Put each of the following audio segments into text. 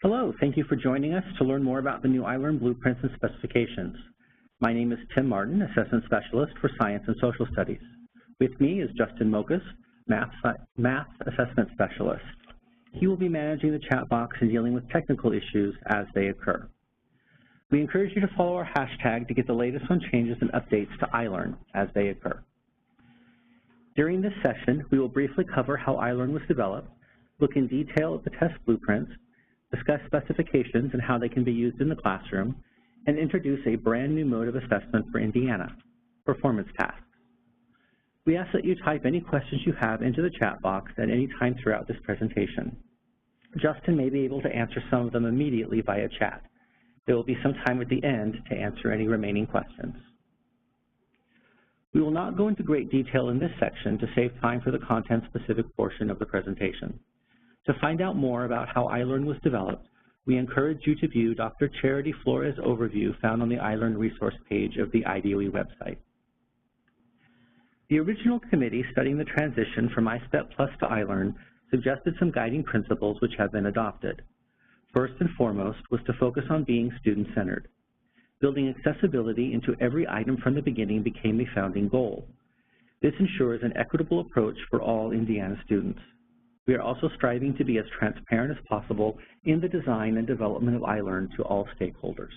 Hello, thank you for joining us to learn more about the new ILEARN blueprints and specifications. My name is Tim Martin, Assessment Specialist for Science and Social Studies. With me is Justin Mokas, Math Assessment Specialist. He will be managing the chat box and dealing with technical issues as they occur. We encourage you to follow our hashtag to get the latest on changes and updates to ILEARN as they occur. During this session, we will briefly cover how ILEARN was developed, look in detail at the test blueprints, discuss specifications and how they can be used in the classroom, and introduce a brand new mode of assessment for Indiana, performance tasks. We ask that you type any questions you have into the chat box at any time throughout this presentation. Justin may be able to answer some of them immediately via chat. There will be some time at the end to answer any remaining questions. We will not go into great detail in this section to save time for the content-specific portion of the presentation. To find out more about how ILEARN was developed, we encourage you to view Dr. Charity Flores' overview found on the ILEARN resource page of the IDOE website. The original committee studying the transition from iSTEP Plus to ILEARN suggested some guiding principles which have been adopted. First and foremost was to focus on being student-centered. Building accessibility into every item from the beginning became the founding goal. This ensures an equitable approach for all Indiana students. We are also striving to be as transparent as possible in the design and development of ILEARN to all stakeholders.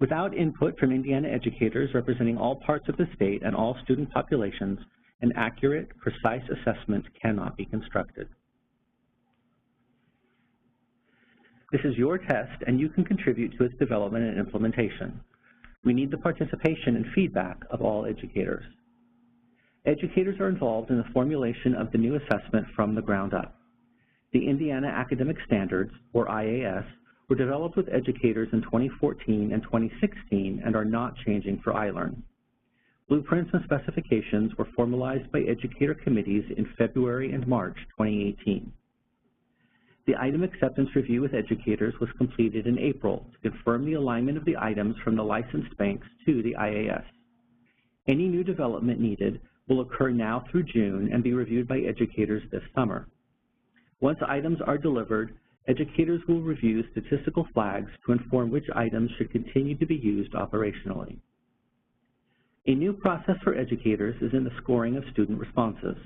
Without input from Indiana educators representing all parts of the state and all student populations, an accurate, precise assessment cannot be constructed. This is your test, and you can contribute to its development and implementation. We need the participation and feedback of all educators. Educators are involved in the formulation of the new assessment from the ground up. The Indiana Academic Standards, or IAS, were developed with educators in 2014 and 2016 and are not changing for ILEARN. Blueprints and specifications were formalized by educator committees in February and March 2018. The item acceptance review with educators was completed in April to confirm the alignment of the items from the licensed banks to the IAS. Any new development needed will occur now through June and be reviewed by educators this summer. Once items are delivered, educators will review statistical flags to inform which items should continue to be used operationally. A new process for educators is in the scoring of student responses.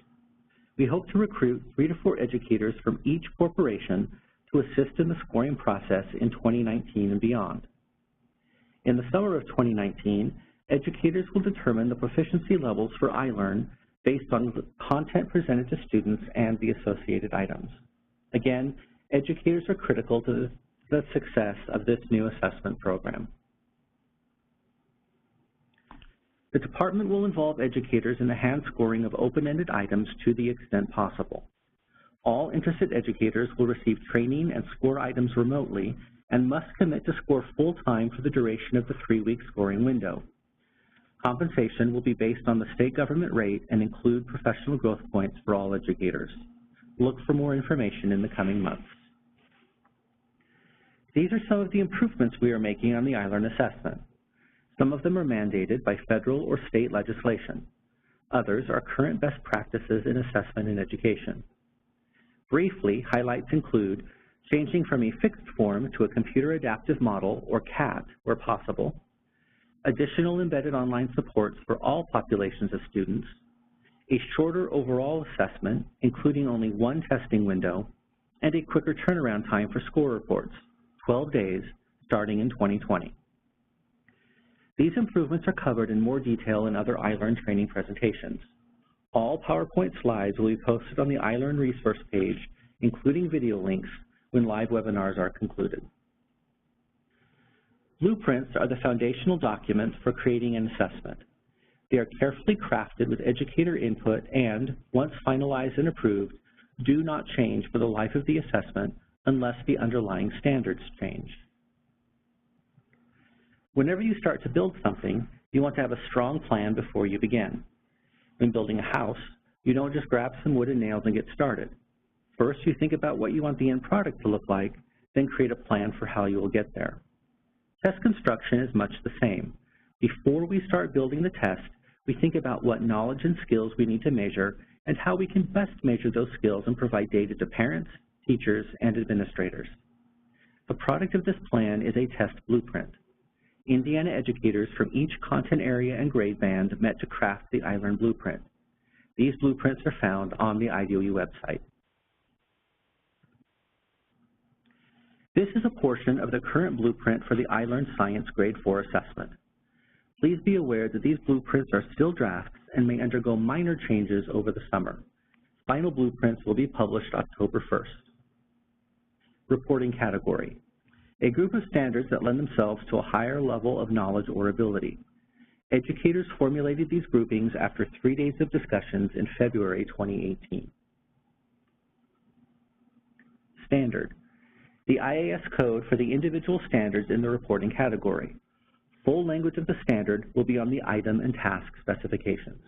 We hope to recruit 3 to 4 educators from each corporation to assist in the scoring process in 2019 and beyond. In the summer of 2019, educators will determine the proficiency levels for ILEARN based on the content presented to students and the associated items. Again, educators are critical to the success of this new assessment program. The department will involve educators in the hand scoring of open-ended items to the extent possible. All interested educators will receive training and score items remotely and must commit to score full-time for the duration of the 3-week scoring window. Compensation will be based on the state government rate and include professional growth points for all educators. Look for more information in the coming months. These are some of the improvements we are making on the ILEARN assessment. Some of them are mandated by federal or state legislation. Others are current best practices in assessment and education. Briefly, highlights include changing from a fixed form to a computer adaptive model, or CAT, where possible, additional embedded online supports for all populations of students, a shorter overall assessment, including only one testing window, and a quicker turnaround time for score reports, 12 days, starting in 2020. These improvements are covered in more detail in other ILEARN training presentations. All PowerPoint slides will be posted on the ILEARN resource page, including video links, when live webinars are concluded. Blueprints are the foundational documents for creating an assessment. They are carefully crafted with educator input and, once finalized and approved, do not change for the life of the assessment unless the underlying standards change. Whenever you start to build something, you want to have a strong plan before you begin. When building a house, you don't just grab some wood and nails and get started. First, you think about what you want the end product to look like, then create a plan for how you will get there. Test construction is much the same. Before we start building the test, we think about what knowledge and skills we need to measure and how we can best measure those skills and provide data to parents, teachers, and administrators. The product of this plan is a test blueprint. Indiana educators from each content area and grade band met to craft the ILEARN blueprint. These blueprints are found on the IDOE website. This is a portion of the current blueprint for the ILEARN Science Grade 4 assessment. Please be aware that these blueprints are still drafts and may undergo minor changes over the summer. Final blueprints will be published October 1st. Reporting category. A group of standards that lend themselves to a higher level of knowledge or ability. Educators formulated these groupings after 3 days of discussions in February 2018. Standard. The IAS code for the individual standards in the reporting category. Full language of the standard will be on the item and task specifications.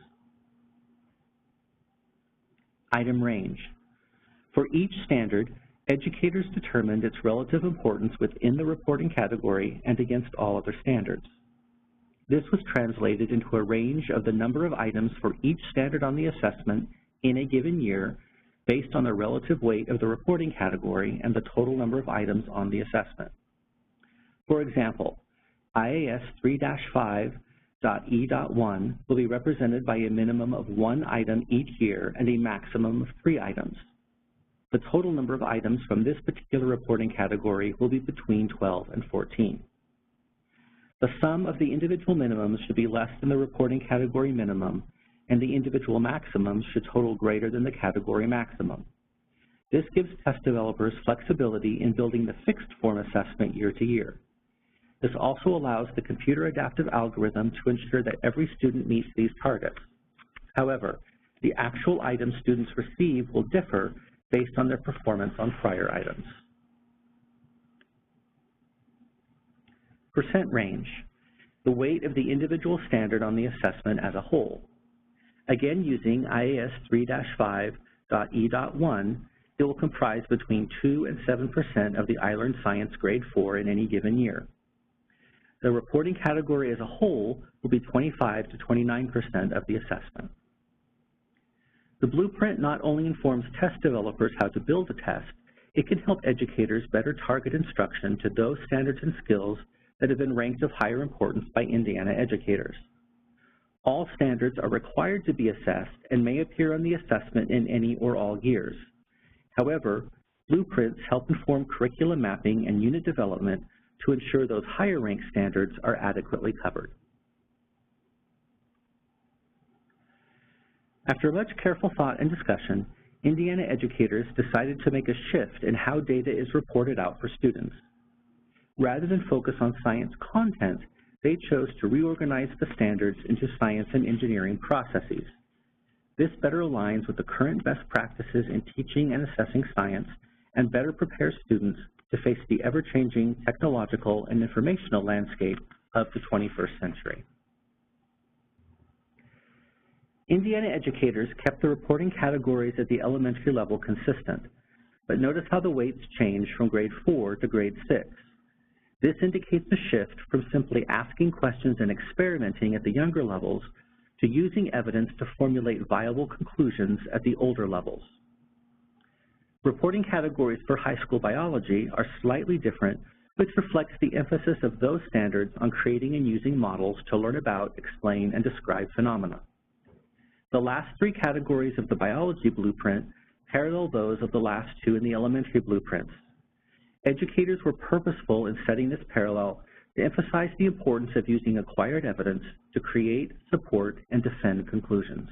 Item range. For each standard, educators determined its relative importance within the reporting category and against all other standards. This was translated into a range of the number of items for each standard on the assessment in a given year based on the relative weight of the reporting category and the total number of items on the assessment. For example, IAS 3-5.E.1 will be represented by a minimum of 1 item each year and a maximum of 3 items. The total number of items from this particular reporting category will be between 12 and 14. The sum of the individual minimums should be less than the reporting category minimum, and the individual maximums should total greater than the category maximum. This gives test developers flexibility in building the fixed form assessment year to year. This also allows the computer adaptive algorithm to ensure that every student meets these targets. However, the actual items students receive will differ based on their performance on prior items. Percent range, the weight of the individual standard on the assessment as a whole. Again, using IAS 3-5.E.1, it will comprise between 2 and 7% of the ILEARN Science Grade 4 in any given year. The reporting category as a whole will be 25 to 29% of the assessment. The blueprint not only informs test developers how to build a test, it can help educators better target instruction to those standards and skills that have been ranked of higher importance by Indiana educators. All standards are required to be assessed and may appear on the assessment in any or all years. However, blueprints help inform curriculum mapping and unit development to ensure those higher ranked standards are adequately covered. After much careful thought and discussion, Indiana educators decided to make a shift in how data is reported out for students. Rather than focus on science content, they chose to reorganize the standards into science and engineering processes. This better aligns with the current best practices in teaching and assessing science and better prepares students to face the ever-changing technological and informational landscape of the 21st century. Indiana educators kept the reporting categories at the elementary level consistent, but notice how the weights change from grade 4 to grade 6. This indicates a shift from simply asking questions and experimenting at the younger levels to using evidence to formulate viable conclusions at the older levels. Reporting categories for high school biology are slightly different, which reflects the emphasis of those standards on creating and using models to learn about, explain, and describe phenomena. The last 3 categories of the biology blueprint parallel those of the last 2 in the elementary blueprints. Educators were purposeful in setting this parallel to emphasize the importance of using acquired evidence to create, support, and defend conclusions.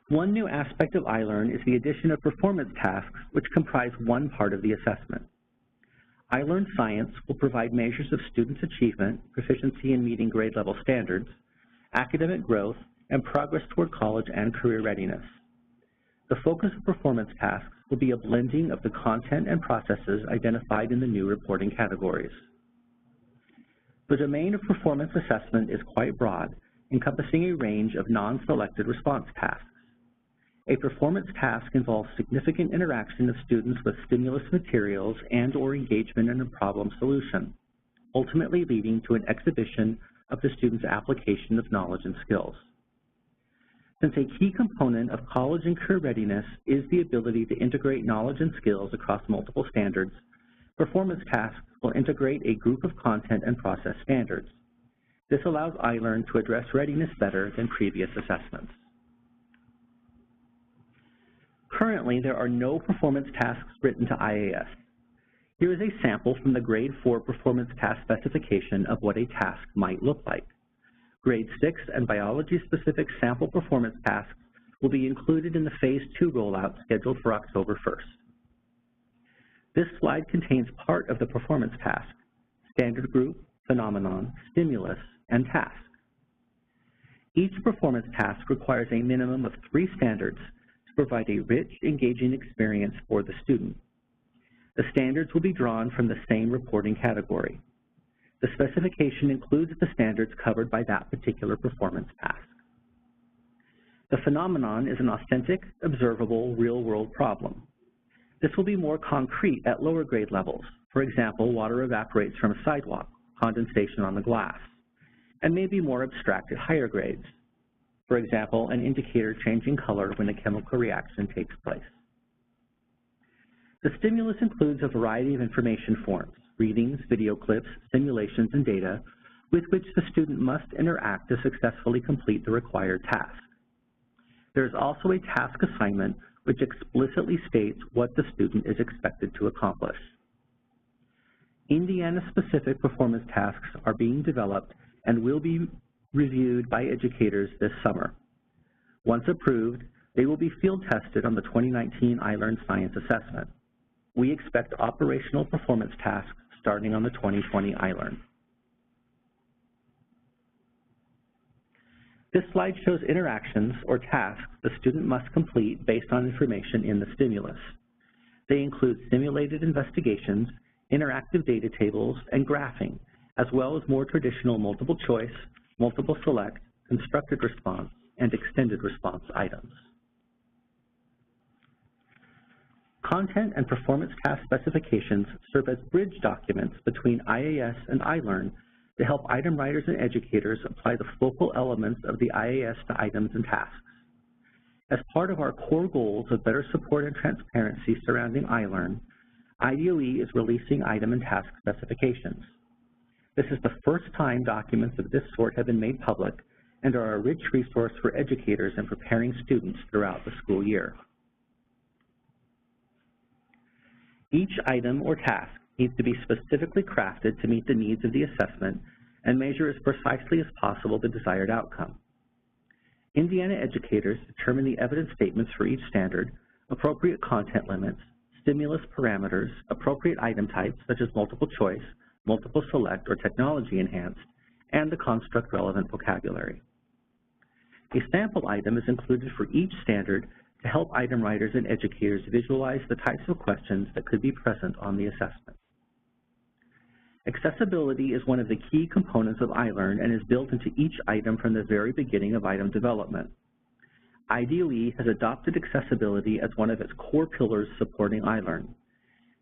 One new aspect of ILEARN is the addition of performance tasks, which comprise one part of the assessment. ILEARN Science will provide measures of students' achievement, proficiency in meeting grade level standards, academic growth, and progress toward college and career readiness. The focus of performance tasks will be a blending of the content and processes identified in the new reporting categories. The domain of performance assessment is quite broad, encompassing a range of non-selected response tasks. A performance task involves significant interaction of students with stimulus materials and/or engagement in a problem solution, ultimately leading to an exhibition of the student's application of knowledge and skills. Since a key component of college and career readiness is the ability to integrate knowledge and skills across multiple standards, performance tasks will integrate a group of content and process standards. This allows ILEARN to address readiness better than previous assessments. Currently, there are no performance tasks written to IAS. Here is a sample from the Grade 4 performance task specification of what a task might look like. Grade 6 and biology-specific sample performance tasks will be included in the Phase 2 rollout scheduled for October 1st. This slide contains part of the performance task: standard group, phenomenon, stimulus, and task. Each performance task requires a minimum of 3 standards to provide a rich, engaging experience for the student. The standards will be drawn from the same reporting category. The specification includes the standards covered by that particular performance task. The phenomenon is an authentic, observable, real-world problem. This will be more concrete at lower grade levels. For example, water evaporates from a sidewalk, condensation on the glass, and may be more abstract at higher grades. For example, an indicator changing color when a chemical reaction takes place. The stimulus includes a variety of information forms: readings, video clips, simulations, and data with which the student must interact to successfully complete the required task. There is also a task assignment which explicitly states what the student is expected to accomplish. Indiana-specific performance tasks are being developed and will be reviewed by educators this summer. Once approved, they will be field tested on the 2019 ILEARN Science Assessment. We expect operational performance tasks starting on the 2020 ILEARN. This slide shows interactions or tasks the student must complete based on information in the stimulus. They include simulated investigations, interactive data tables, and graphing, as well as more traditional multiple choice, multiple select, constructed response, and extended response items. Content and performance task specifications serve as bridge documents between IAS and ILEARN to help item writers and educators apply the focal elements of the IAS to items and tasks. As part of our core goals of better support and transparency surrounding ILEARN, IDOE is releasing item and task specifications. This is the first time documents of this sort have been made public and are a rich resource for educators in preparing students throughout the school year. Each item or task needs to be specifically crafted to meet the needs of the assessment and measure as precisely as possible the desired outcome. Indiana educators determine the evidence statements for each standard, appropriate content limits, stimulus parameters, appropriate item types such as multiple choice, multiple select, or technology enhanced, and the construct relevant vocabulary. A sample item is included for each standard to help item writers and educators visualize the types of questions that could be present on the assessment. Accessibility is one of the key components of ILEARN and is built into each item from the very beginning of item development. IDOE has adopted accessibility as one of its core pillars supporting ILEARN.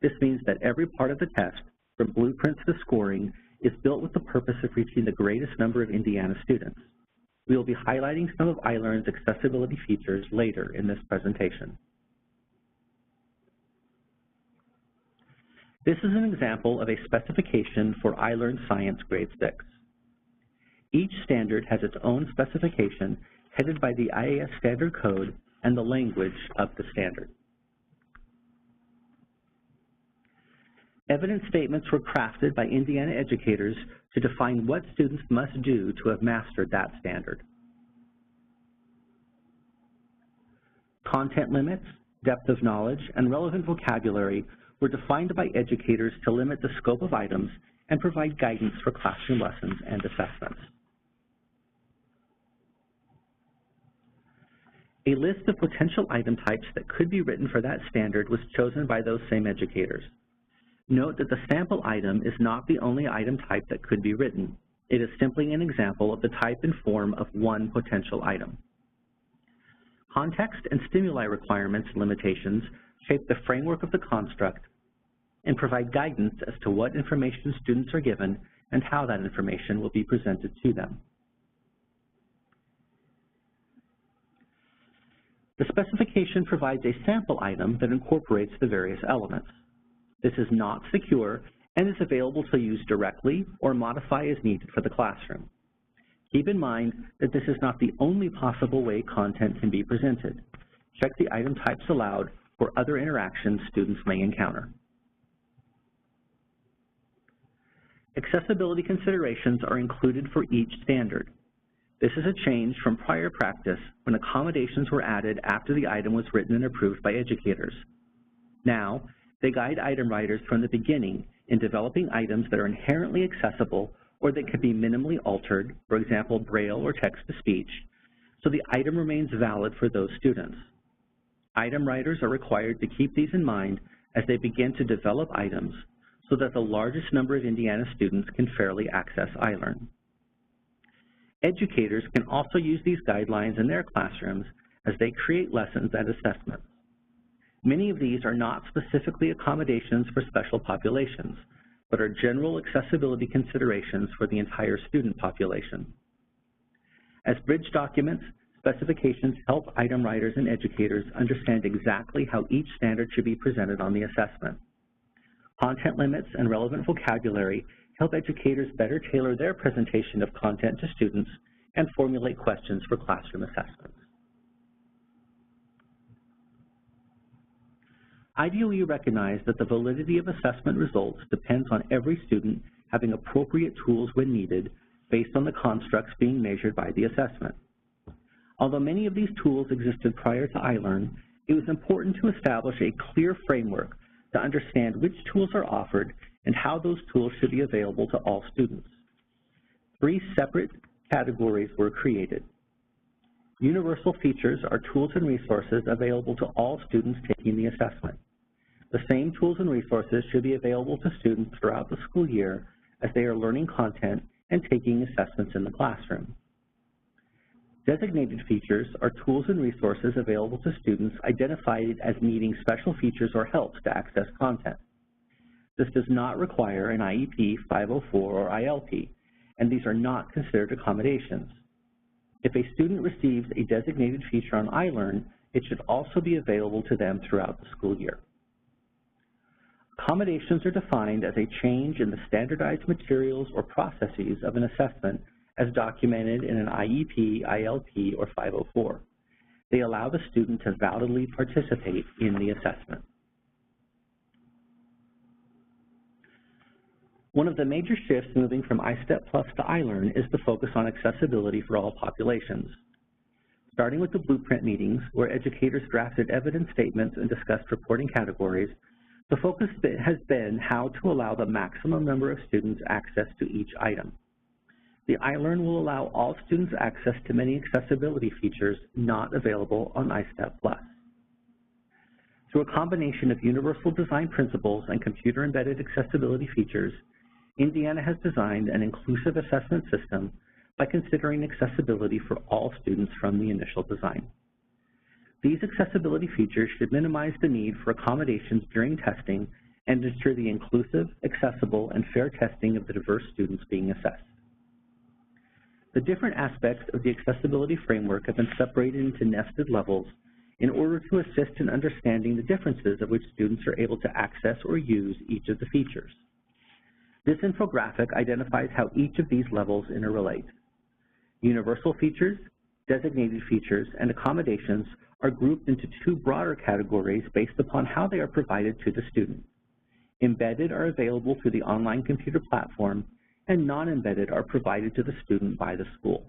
This means that every part of the test, from blueprints to scoring, is built with the purpose of reaching the greatest number of Indiana students. We will be highlighting some of ILEARN's accessibility features later in this presentation. This is an example of a specification for ILEARN Science Grade 6. Each standard has its own specification headed by the IAS standard code and the language of the standard. Evidence statements were crafted by Indiana educators to define what students must do to have mastered that standard. Content limits, depth of knowledge, and relevant vocabulary were defined by educators to limit the scope of items and provide guidance for classroom lessons and assessments. A list of potential item types that could be written for that standard was chosen by those same educators. Note that the sample item is not the only item type that could be written. It is simply an example of the type and form of one potential item. Context and stimuli requirements and limitations shape the framework of the construct and provide guidance as to what information students are given and how that information will be presented to them. The specification provides a sample item that incorporates the various elements. This is not secure and is available to use directly or modify as needed for the classroom. Keep in mind that this is not the only possible way content can be presented. Check the item types allowed for other interactions students may encounter. Accessibility considerations are included for each standard. This is a change from prior practice when accommodations were added after the item was written and approved by educators. Now, they guide item writers from the beginning in developing items that are inherently accessible or that can be minimally altered, for example, Braille or text-to-speech, so the item remains valid for those students. Item writers are required to keep these in mind as they begin to develop items so that the largest number of Indiana students can fairly access ILEARN. Educators can also use these guidelines in their classrooms as they create lessons and assessments. Many of these are not specifically accommodations for special populations, but are general accessibility considerations for the entire student population. As bridge documents, specifications help item writers and educators understand exactly how each standard should be presented on the assessment. Content limits and relevant vocabulary help educators better tailor their presentation of content to students and formulate questions for classroom assessments. IDOE recognized that the validity of assessment results depends on every student having appropriate tools when needed based on the constructs being measured by the assessment. Although many of these tools existed prior to ILEARN, it was important to establish a clear framework to understand which tools are offered and how those tools should be available to all students. 3 separate categories were created. Universal features are tools and resources available to all students taking the assessment. The same tools and resources should be available to students throughout the school year as they are learning content and taking assessments in the classroom. Designated features are tools and resources available to students identified as needing special features or helps to access content. This does not require an IEP, 504, or ILP, and these are not considered accommodations. If a student receives a designated feature on ILEARN, it should also be available to them throughout the school year. Accommodations are defined as a change in the standardized materials or processes of an assessment as documented in an IEP, ILP, or 504. They allow the student to validly participate in the assessment. One of the major shifts moving from ISTEP Plus to ILEARN is the focus on accessibility for all populations. Starting with the blueprint meetings, where educators drafted evidence statements and discussed reporting categories, the focus has been how to allow the maximum number of students access to each item. The ILEARN will allow all students access to many accessibility features not available on ISTEP Plus. Through a combination of universal design principles and computer-embedded accessibility features, Indiana has designed an inclusive assessment system by considering accessibility for all students from the initial design. These accessibility features should minimize the need for accommodations during testing and ensure the inclusive, accessible, and fair testing of the diverse students being assessed. The different aspects of the accessibility framework have been separated into nested levels in order to assist in understanding the differences of which students are able to access or use each of the features. This infographic identifies how each of these levels interrelate. Universal features, designated features, and accommodations are grouped into 2 broader categories based upon how they are provided to the student. Embedded are available through the online computer platform, and non-embedded are provided to the student by the school.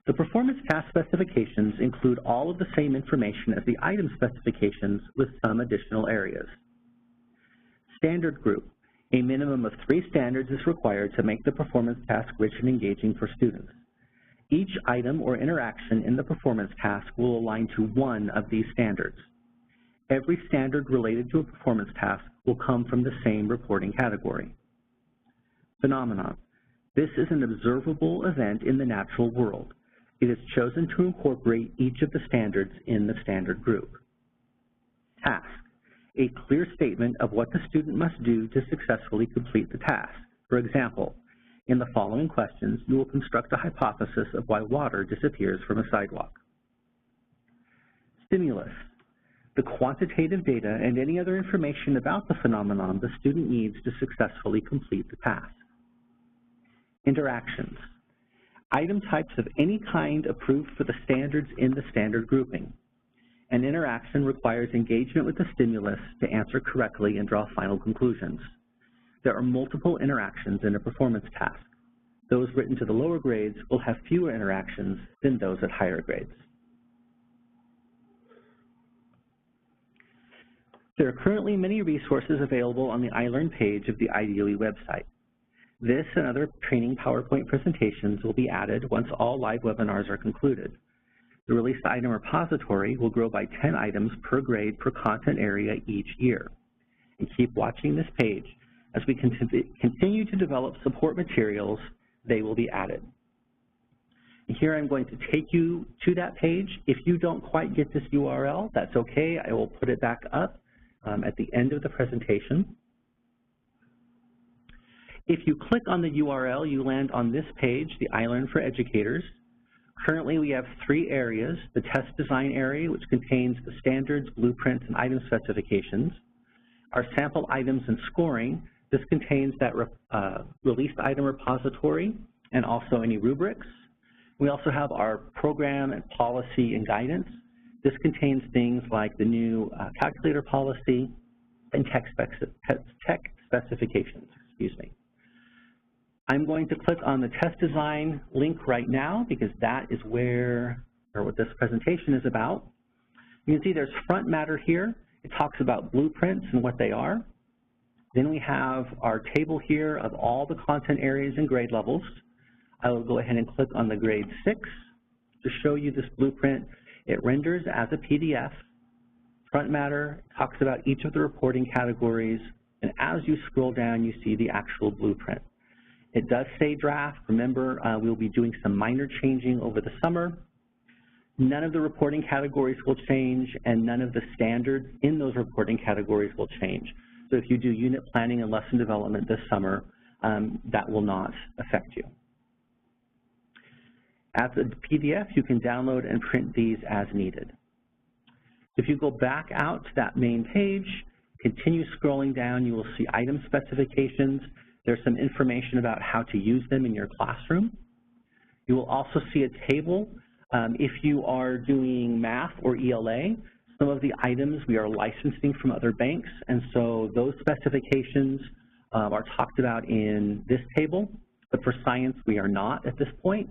The performance task specifications include all of the same information as the item specifications with some additional areas. Standard group. A minimum of 3 standards is required to make the performance task rich and engaging for students. Each item or interaction in the performance task will align to one of these standards. Every standard related to a performance task will come from the same reporting category. Phenomenon. This is an observable event in the natural world. It is chosen to incorporate each of the standards in the standard group. Task. A clear statement of what the student must do to successfully complete the task. For example, In the following questions, you will construct a hypothesis of why water disappears from a sidewalk. Stimulus: the quantitative data and any other information about the phenomenon the student needs to successfully complete the task. Interactions: item types of any kind approved for the standards in the standard grouping. An interaction requires engagement with the stimulus to answer correctly and draw final conclusions. There are multiple interactions in a performance task. Those written to the lower grades will have fewer interactions than those at higher grades. There are currently many resources available on the ILEARN page of the IDOE website. This and other training PowerPoint presentations will be added once all live webinars are concluded. The released item repository will grow by 10 items per grade per content area each year. And keep watching this page. As we continue to develop support materials, they will be added. And here I'm going to take you to that page. If you don't quite get this URL, that's okay. I will put it back up at the end of the presentation. If you click on the URL, you land on this page, the ILEARN for Educators. Currently, we have 3 areas: the test design area, which contains the standards, blueprints, and item specifications. Our sample items and scoring, this contains that released item repository and also any rubrics. We also have our program and policy and guidance. This contains things like the new calculator policy and tech specifications, excuse me. I'm going to click on the test design link right now because that is what this presentation is about. You can see there's front matter here. It talks about blueprints and what they are. Then we have our table here of all the content areas and grade levels. I will go ahead and click on the grade 6 to show you this blueprint. It renders as a PDF. Front matter talks about each of the reporting categories, and as you scroll down, you see the actual blueprint. It does say draft. Remember, we'll be doing some minor changing over the summer. None of the reporting categories will change, and none of the standards in those reporting categories will change. So if you do unit planning and lesson development this summer, that will not affect you. As a PDF, you can download and print these as needed. If you go back out to that main page, continue scrolling down, you will see item specifications. There's some information about how to use them in your classroom. You will also see a table. If you are doing math or ELA, some of the items we are licensing from other banks, and so those specifications are talked about in this table, but for science we are not at this point.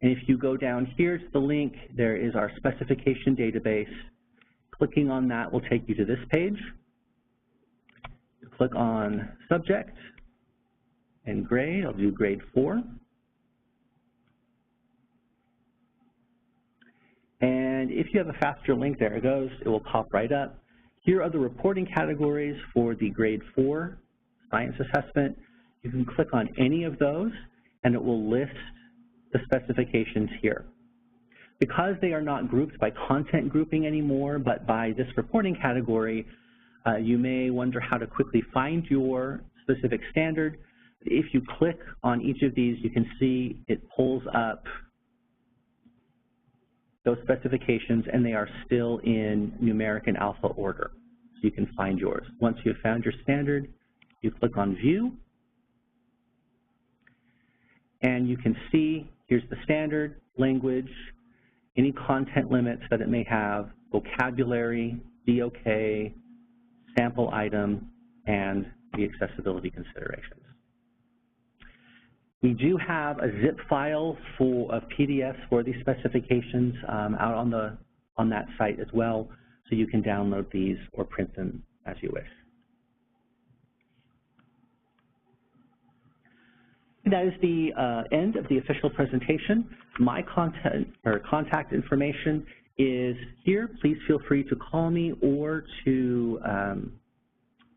And if you go down here to the link, there is our specification database. Clicking on that will take you to this page. Click on subject and grade. I'll do grade 4. And if you have a faster link, there it goes, it will pop right up. Here are the reporting categories for the grade 4 science assessment. You can click on any of those and it will list the specifications here. Because they are not grouped by content grouping anymore, but by this reporting category, you may wonder how to quickly find your specific standard. If you click on each of these, you can see it pulls up those specifications, and they are still in numeric and alpha order, so you can find yours. Once you've found your standard, you click on View, and you can see here's the standard, language, any content limits that it may have, vocabulary, DOK, sample item, and the accessibility considerations. We do have a zip file of PDFs for these specifications out on that site as well, so you can download these or print them as you wish. That is the end of the official presentation. My contact information is here. Please feel free to call me or to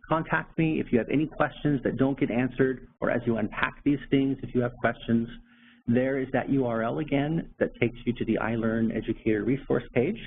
contact me if you have any questions that don't get answered, or as you unpack these things, if you have questions. There is that URL again that takes you to the ILEARN Educator resource page.